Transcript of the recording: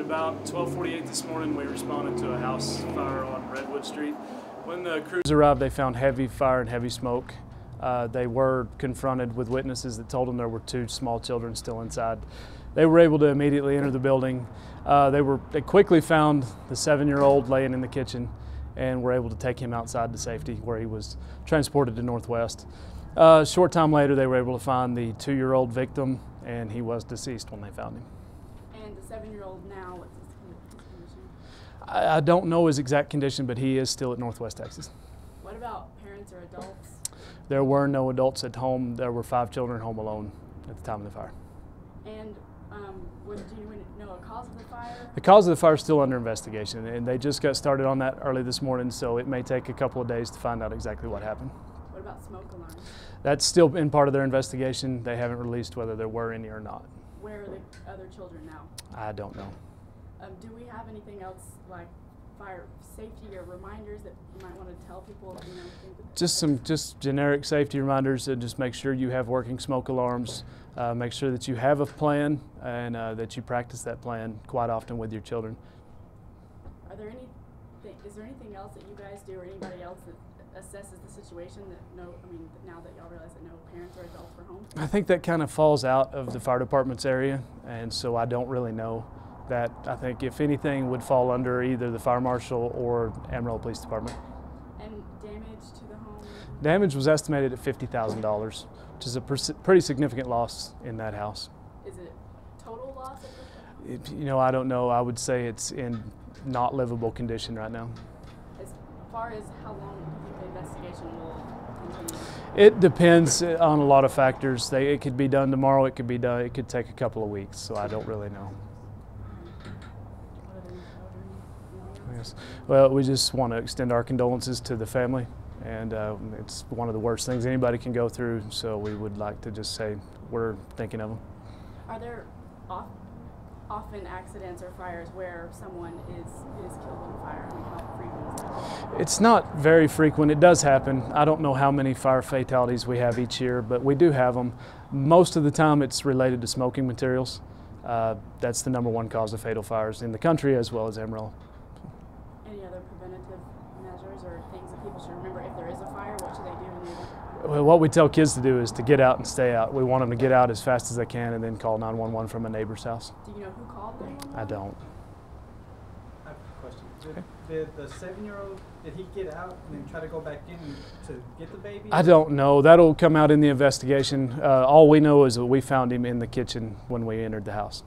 about 12:48 this morning, we responded to a house fire on Redwood Street. When the crews arrived, they found heavy fire and heavy smoke. They were confronted with witnesses that told them there were 2 small children still inside. They were able to immediately enter the building. They quickly found the 7-year-old laying in the kitchen and were able to take him outside to safety, where he was transported to Northwest. A short time later, they were able to find the 2-year-old victim, and he was deceased when they found him. And the 7-year-old now, what's his condition? I don't know his exact condition, but he is still at Northwest Texas. What about parents or adults? There were no adults at home. There were 5 children home alone at the time of the fire. And do you know a cause of the fire? The cause of the fire is still under investigation, and they just got started on that early this morning, so it may take a couple of days to find out exactly what happened. What about smoke alarms? That's still in part of their investigation. They haven't released whether there were any or not. Where are the other children now? I don't know. Do we have anything else like fire safety or reminders that you might want to tell people? Just generic safety reminders, and just make sure you have working smoke alarms. Make sure that you have a plan and that you practice that plan quite often with your children. Is there anything else that you guys do or anybody else that assesses the situation now that y'all realize that no parents or adults were home? I think that kind of falls out of the fire department's area, and so I don't really know. That I think if anything would fall under either the fire marshal or Amarillo Police Department. And damage to the home? Damage was estimated at $50,000, which is a pretty significant loss in that house. Is it total loss? I don't know. I would say it's in not livable condition right now. As far as how long do you think the investigation will continue? It depends on a lot of factors. It could be done tomorrow. It could take a couple of weeks. So I don't really know. Yes. Well, we just want to extend our condolences to the family, and it's one of the worst things anybody can go through, so we would like to just say we're thinking of them. Are there often accidents or fires where someone is killed in fire? How frequent is that? It's not very frequent. It does happen. I don't know how many fire fatalities we have each year, but we do have them. Most of the time it's related to smoking materials. That's the #1 cause of fatal fires in the country as well as Amarillo. Any other preventative measures or things that people should remember if there is a fire? What should they do in the event? Well, what we tell kids to do is to get out and stay out. We want them to get out as fast as they can and then call 911 from a neighbor's house. Do you know who called 911? I don't. I have a question. Did the 7-year-old, did he get out and then try to go back in to get the baby? I don't know. That'll come out in the investigation. All we know is that we found him in the kitchen when we entered the house.